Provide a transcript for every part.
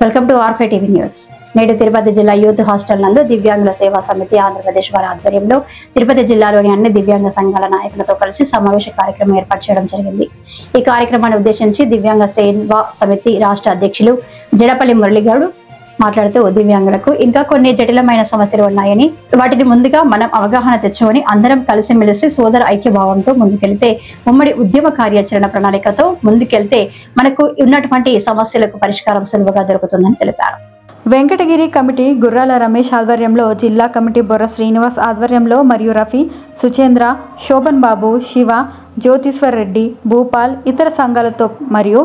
Welcome to R5 TV news. నేడు తిరుపతి జిల్లా youth hostel నందు దివ్యాంగుల సేవా సమితి ఆంధ్రప్రదేశ్ వారి ఆధ్వర్యంలో తిరుపతి జిల్లాలోని అన్ని దివ్యాంగ సంఘాల నాయకులతో కలిసి సమావేశ కార్యక్రమం ఏర్పాటు చేయడం జరిగింది. ఈ కార్యక్రమాన్ని ఉద్దేశించి దివ్యాంగ సేవా సమితి రాష్ట్ర అధ్యక్షులు జడపల్లి మురళిగౌడ్ మాట్లాడుతూ దివ్యాంగులకు ఇంకా కొన్ని జటిలమైన సమస్యలు ఉన్నాయని, వాటిని ముందుగా మనం అవగాహన తెచ్చుకొని అందరం కలిసిమెలిసి సోదర ఐక్యభావంతో ముందుకెళ్తే, ఉమ్మడి ఉద్యమ కార్యాచరణ ప్రణాళికతో ముందుకెళ్తే మనకు ఉన్నటువంటి సమస్యలకు పరిష్కారం సులువుగా దొరుకుతుందని తెలిపారు. వెంకటగిరి కమిటీ గుర్రాల రమేష్ ఆధ్వర్యంలో, జిల్లా కమిటీ బొర్ర శ్రీనివాస్ ఆధ్వర్యంలో మరియు రఫీ, సుచేంద్ర, శోభన్ బాబు, శివ, జ్యోతిశ్వర్ రెడ్డి, భూపాల్, ఇతర సంఘాలతో మరియు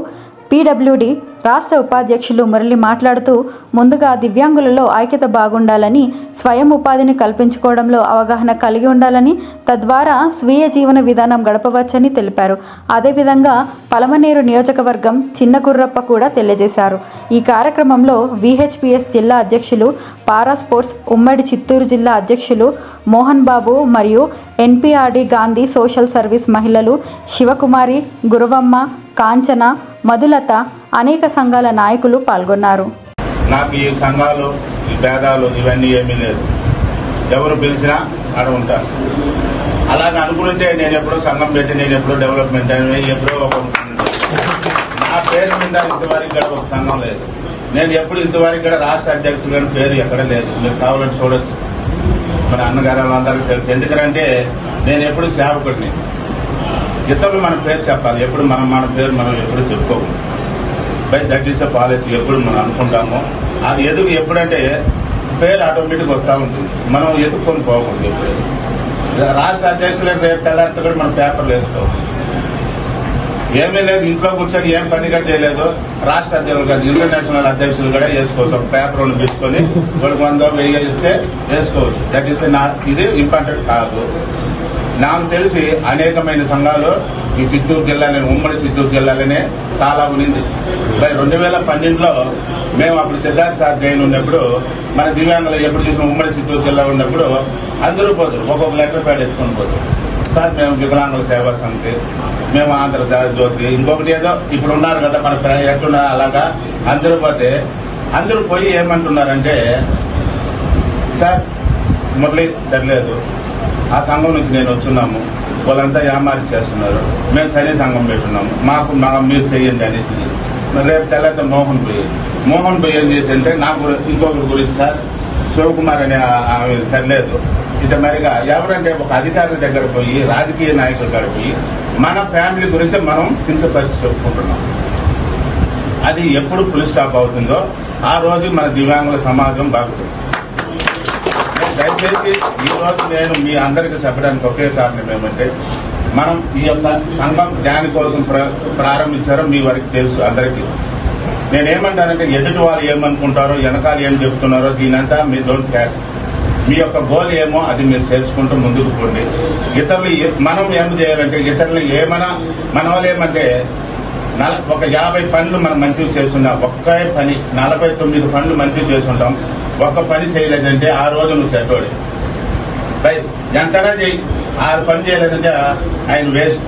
పీడబ్ల్యూడి రాష్ట్ర ఉపాధ్యక్షులు మురళి మాట్లాడుతూ, ముందుగా దివ్యాంగులలో ఐక్యత బాగుండాలని, స్వయం ఉపాధిని కల్పించుకోవడంలో అవగాహన కలిగి ఉండాలని, తద్వారా స్వీయ జీవన విధానం గడపవచ్చని తెలిపారు. అదేవిధంగా పలమనేరు నియోజకవర్గం చిన్న కుర్రప్ప కూడా తెలియజేశారు. ఈ కార్యక్రమంలో విహెచ్పిఎస్ జిల్లా అధ్యక్షులు, పారా స్పోర్ట్స్ ఉమ్మడి చిత్తూరు జిల్లా అధ్యక్షులు మోహన్ బాబు మరియు ఎన్పిఆర్డి గాంధీ సోషల్ సర్వీస్ మహిళలు శివకుమారి, గురువమ్మ, కాంచన, మధులత, అనేక సంఘాల నాయకులు పాల్గొన్నారు. నాకు ఈ సంఘాలు, ఈ భేదాలు ఇవన్నీ ఏమీ లేదు. ఎవరు పిలిచినా ఆడ ఉంటారు. అలాగే అనుకుంటే నేను ఎప్పుడో సంఘం పెట్టి, నేను ఎప్పుడో డెవలప్మెంట్ అని ఎప్పుడో నా పేరు మీద ఇంతవరకు కూడా ఒక సంఘం లేదు. నేను ఎప్పుడు ఇంతవరకు కూడా రాష్ట్ర అధ్యక్షులు గారి పేరు ఎక్కడ లేదు. మీరు కావాలని చూడొచ్చు. మన అన్నగారు అందరికీ తెలుసు. ఎందుకంటే నేను ఎప్పుడు సేవకుడిని. ఇతరులు మన పేరు చెప్పాలి. ఎప్పుడు మన పేరు మనం ఎప్పుడు చెప్పుకోకూడదు. By that is a policy. ఎప్పుడు మనం అనుకుంటామో అది ఎప్పుడంటే పేరు ఆటోమేటిక్ వస్తూ ఉంటుంది. మనం ఎత్తుక్కొని పోకూడదు. ఎప్పుడు రాష్ట్ర అధ్యక్షులు రేపు తెల్లారితో కూడా మనం పేపర్లు వేసుకోవచ్చు. ఏమీ లేదు, ఇంట్లో కూర్చొని ఏం పనిగా చేయలేదు. రాష్ట్ర అధ్యక్షులు కాదు, ఇంటర్నేషనల్ అధ్యక్షులు కూడా వేసుకోవచ్చు. ఒక పేపర్ ഒന്ന് తీసుకొని వాడికి 100-1000 ఇస్తే వేసుకోవచ్చు. దట్ ఈస్ ఇది ఇంపార్టెంట్ కాదు. నాకు తెలిసి అనేకమైన సంఘాలు ఈ చిత్తూరు జిల్లాలో, ఉమ్మడి చిత్తూరు జిల్లాలోనే చాలా ఉన్నింది. 2012లో మేము అప్పుడు సిద్ధార్థ సార్ జైన్ ఉన్నప్పుడు, మన దివ్యాంగులు ఎప్పుడు చూసిన ఉమ్మడి చిత్తూరు జిల్లా ఉన్నప్పుడు అందరూ పోతారు, ఒక్కొక్క లెటర్ ప్యాడ్ ఎత్తుకొని పోతారు. సార్ మేము వికలాంగుల సేవా సమితి, మేము ఆంధ్రజ్యోతి, ఇంకొకటి ఏదో ఇప్పుడు ఉన్నారు కదా మన ఎట్లున్నా అలాగా అందరూ పోతే, అందరూ పోయి ఏమంటున్నారంటే, సార్ మురళి సరిలేదు, ఆ సంఘం నుంచి నేను వచ్చున్నాము, వాళ్ళంతా యామారి చేస్తున్నారు, మేము సరే సంఘం పెట్టున్నాము, మాకు మీరు చెయ్యండి అనేసి. రేపు తెల్లతో మోహన్ పోయి ఏం చేసి అంటే, నాకు ఇంకొకరి గురించి సార్ శివకుమార్ అనే ఆమె సరిలేదు. ఇట మరిగా ఎవరంటే ఒక అధికారుల దగ్గర పోయి, రాజకీయ నాయకుల దగ్గర పోయి మన ఫ్యామిలీ గురించి మనం కించపరిచి చెప్పుకుంటున్నాం. అది ఎప్పుడు ఫుల్ స్టాప్ అవుతుందో ఆ రోజు మన దివ్యాంగుల సమాజం బాగుంటుంది. దయచేసి ఈ రోజు నేను మీ అందరికీ చెప్పడానికి ఒకే కారణం ఏమంటే, మనం ఈ యొక్క సంఘం దానికోసం ప్రారంభించారో మీ వరకు తెలుసు అందరికీ. నేనేమంటానంటే, ఎదుటి వాళ్ళు ఏమనుకుంటారో, వెనకాల ఏం చెప్తున్నారో దీనంతా మీరు డోంట్ కేర్. మీ యొక్క గోల్ ఏమో అది మీరు చేసుకుంటూ ముందుకు పోండి. ఇతరులు మనం ఏం చేయాలంటే, ఇతరులు ఏమైనా మన వాళ్ళు ఏమంటే, ఒక 50 పనులు మనం మంచిగా చేస్తున్నాం, ఒక్కే పని 49 పనులు మంచిగా చేస్తుంటాం. ఒక్క పని చేయలేదంటే ఆ రోజు నువ్వు సెట్టోడి. ఎంతనా చెయ్యి, 6 పని చేయలేదంటే ఆయన వేస్ట్,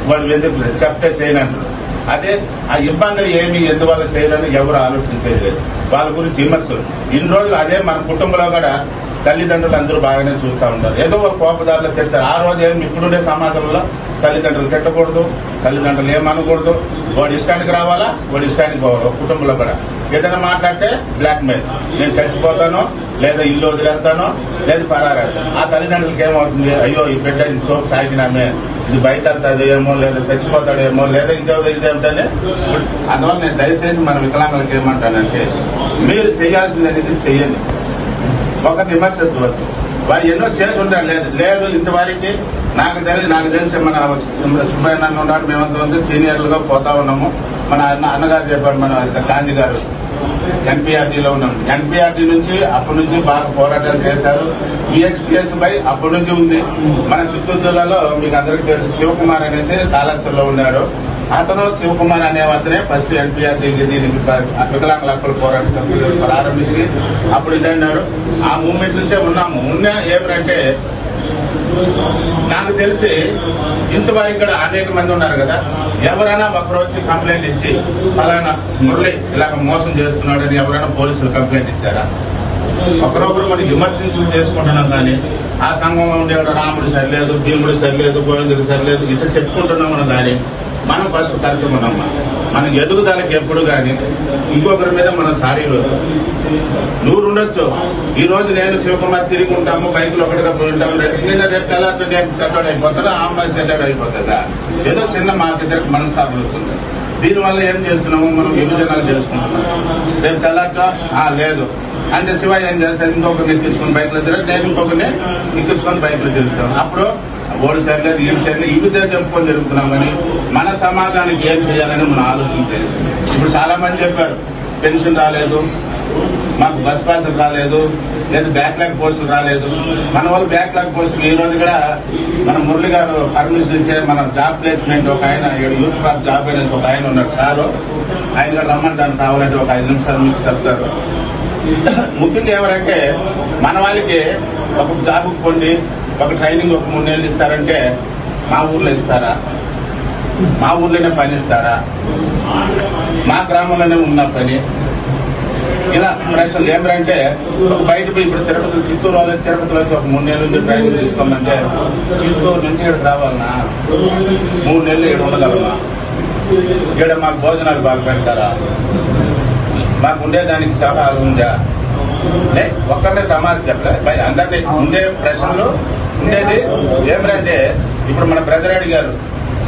వాళ్ళు ఎందుకు చెప్తే చేయనంటారు. అదే ఆ ఇబ్బందులు ఏమి ఎందువల్ల చేయాలని ఎవరు ఆలోచించేది లేదు. వాళ్ళ గురించి విమర్శలు ఇన్ని రోజులు. అదే మన కుటుంబంలో కూడా తల్లిదండ్రులు అందరూ బాగానే చూస్తూ ఉంటారు. ఏదో ఒక కోపదారులు తిడతారు. ఆ రోజు ఏమి ఇప్పుడుండే సమాజంలో తల్లిదండ్రులు తిట్టకూడదు, తల్లిదండ్రులు ఏమనకూడదు, వాడి ఇష్టానికి రావాలా, వాడి ఇష్టానికి పోవాలి. ఒక కుటుంబంలో కూడా ఏదైనా మాట్లాడితే బ్లాక్మెయిల్, నేను చచ్చిపోతానో లేదా ఇల్లు వదిలేస్తానో లేదా పరారేస్తాను. ఆ తల్లిదండ్రులకి ఏమవుతుంది, అయ్యో ఈ బిడ్డ ఇది సోపు సాగినామే, ఇది బయట వెళ్తాదేమో, లేదా చచ్చిపోతాడేమో, లేదా ఇంకేదో ఇదేమిటనే. అందువల్ల నేను దయచేసి మన వికలాంగులకి ఏమంటానంటే, మీరు చేయాల్సింది అనేది చెయ్యండి, ఒకరిని విమర్శించవద్దు. వాడు ఎన్నో చేసి ఉంటాడు. లేదు ఇంతవరకు నాకు తెలిసి మన సుబ్బయ్య ఉన్నారు, మేమంతా సీనియర్లుగా పోతా ఉన్నాము. మన అన్నగారు చెప్పారు, మన గాంధీ గారు ఎన్పీఆర్డీలో ఉన్నాం. ఎన్పీఆర్డీ నుంచి అప్పటి నుంచి బాగా పోరాటాలు చేశారు. విహెచ్పిఎస్ పై అప్పటి నుంచి ఉంది. మన చిత్తూరు జిల్లాలో మీకు అందరికీ తెలుసు, శివకుమార్ అనేసి కాళేశ్వరంలో ఉన్నారు. అతను శివకుమార్ అనే అతనే ఫస్ట్ ఎన్పీఆర్డీకి దీనికి వికలాంగుల హక్కుల పోరాట సభ్యులు ప్రారంభించి అప్పుడు ఇదన్నారు. ఆ మూవ్మెంట్ నుంచే ఉన్నాము. ఏమిటంటే నాకు తెలిసి ఇంతవరకు ఇక్కడ అనేక మంది ఉన్నారు కదా, ఎవరైనా ఒకరు వచ్చి కంప్లైంట్ ఇచ్చి ఫలానా మురళి ఇలాగ మోసం చేస్తున్నాడని ఎవరైనా పోలీసులు కంప్లైంట్ ఇచ్చారా? ఒకరొకరు మనం విమర్శించి చేసుకుంటున్నాం, కానీ ఆ సంఘంలో ఉండేవాడు రాముడు సరిలేదు, భీముడు సరిలేదు, గోవిందుడు సరిలేదు ఇట్లా చెప్పుకుంటున్నాం. కానీ మనం ఫస్ట్ కరెక్ట్ ఉన్నామా? మన ఎదుగుదలకి ఎప్పుడు కానీ ఇంకొకరి మీద మన సారీలు నూరు ఉండొచ్చు. ఈ రోజు నేను శివకుమార్ తిరిగి ఉంటాము, బైకులు ఒకటిగా పోయి ఉంటాము, రేపు తెల్లారి నేను చెడ్డాడు అయిపోతుందా, ఆ అమ్మాయి చెడ్డాడు అయిపోతుందా? ఏదో చిన్న మాకిద్దరికి మనస్తాపం అవుతుంది. దీనివల్ల ఏం చేస్తున్నాము, మనం విభజనలు చేసుకుంటున్నాం. రేపు తెల్లారితో లేదు అంటే శివ ఏం చేస్తారు, ఇంకొకరిని ఎక్కించుకొని బైక్లో తిరగదు, నేను ఇంకొకరిని ఎక్కించుకొని బైక్లో తిరుగుతాం. అప్పుడు ఓడి సరిలేదు, ఈ సరిలేదు, ఇవితే చెప్పుకొని జరుగుతున్నాం. కానీ మన సమాజానికి ఏం చేయాలని మనం ఆలోచించేది. ఇప్పుడు చాలా మంది చెప్పారు పెన్షన్ రాలేదు, మాకు బస్ పాసులు రాలేదు, లేదు బ్యాక్లాగ్ పోస్టులు రాలేదు. మన వాళ్ళు బ్యాక్లాగ్ పోస్టులు ఈ రోజు కూడా మన మురళి గారు పర్మిషన్ ఇచ్చే మన జాబ్ ప్లేస్మెంట్ ఒక ఆయన యూత్ పార్క్ జాబ్ అనేది ఒక ఆయన ఉన్నాడు సారు, ఆయన గారు రమ్మంటాను కావాలంటే ఒక 5 నిమిషాలు మీకు చెప్తారు. ముఖ్యంగా ఎవరంటే మన వాళ్ళకి ఒక జాబ్ పొంది ఒక ట్రైనింగ్ ఒక 3 నెలలు ఇస్తారంటే మా ఊర్లో ఇస్తారా? మా ఊర్లోనే పని ఇస్తారా? మా గ్రామంలోనే ఉన్న పని ఇలా ప్రశ్నలు ఏమంటే బయట పోయి ఇప్పుడు చిత్తూరు వాళ్ళు తిరుపతిలో వచ్చి ఒక 3 నెలల నుంచి ట్రైనింగ్ తీసుకోమంటే చిత్తూరు నుంచి ఇక్కడికి రావాలన్నా 3 నెలలు ఇక్కడ ఉండగలమా? ఇక్కడ మాకు భోజనాలు బాగా పెడతారా? మాకు ఉండేదానికి చాలా ఉందా? ఒక్కరినే సమాధానం చెప్పలేదు. అందరినీ ఉండే ప్రశ్నలు ఉండేది ఏమిటంటే ఇప్పుడు మన పెద్దరెడ్డి గారు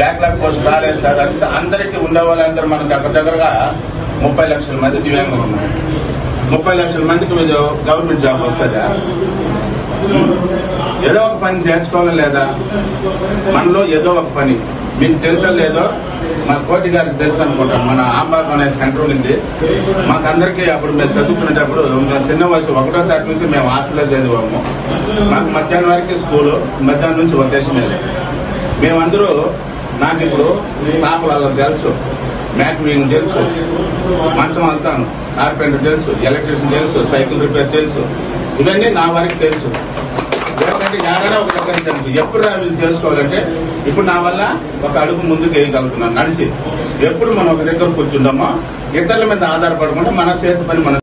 బ్యాక్లాగ్ పోస్ట్ రాలేదు సార్ అంటే అందరికీ ఉండే వాళ్ళందరూ మన దగ్గరగా 30 లక్షల మంది దివ్యాంగులు ఉన్నారు. 30 లక్షల మందికి మీరు గవర్నమెంట్ జాబ్ వస్తుందా? ఏదో ఒక పని చేర్చుకోవాలి లేదా? మనలో ఏదో ఒక పని మీకు తెలుసో లేదో మా కోటి గారికి తెలుసు అనుకుంటాం. మన ఆంబాగ్ అనే సెంటర్ ఉంది. మాకందరికీ అప్పుడు మేము చదువుకునేటప్పుడు మేము చిన్న వయసు 1వ తరగతి నుంచి మేము హాస్టల్లో చదివాము. మాకు మధ్యాహ్నం వరకు స్కూలు, మధ్యాహ్నం నుంచి వొకేషనల్. మేమందరూ నాకు ఇప్పుడు సాపలు తెలుసు, మ్యాట్ వీయింగ్ తెలుసు, మంచం వెళ్తాను, కార్పెంటర్ తెలుసు, ఎలక్ట్రీషియన్ తెలుసు, సైకిల్ రిపేర్ తెలుసు. ఇవన్నీ నా వరకు తెలుసు. ఎందుకంటే ఎవరైనా ఒక దగ్గర తెలుసు. ఎప్పుడు వీళ్ళు చేసుకోవాలంటే ఇప్పుడు నా వల్ల ఒక అడుగు ముందుకు వేయగలుగుతున్నాను నడిచి. ఎప్పుడు మనం ఒక దగ్గర కూర్చుంటామో ఇతరుల మీద ఆధారపడకుండా మన చేతి పని మనం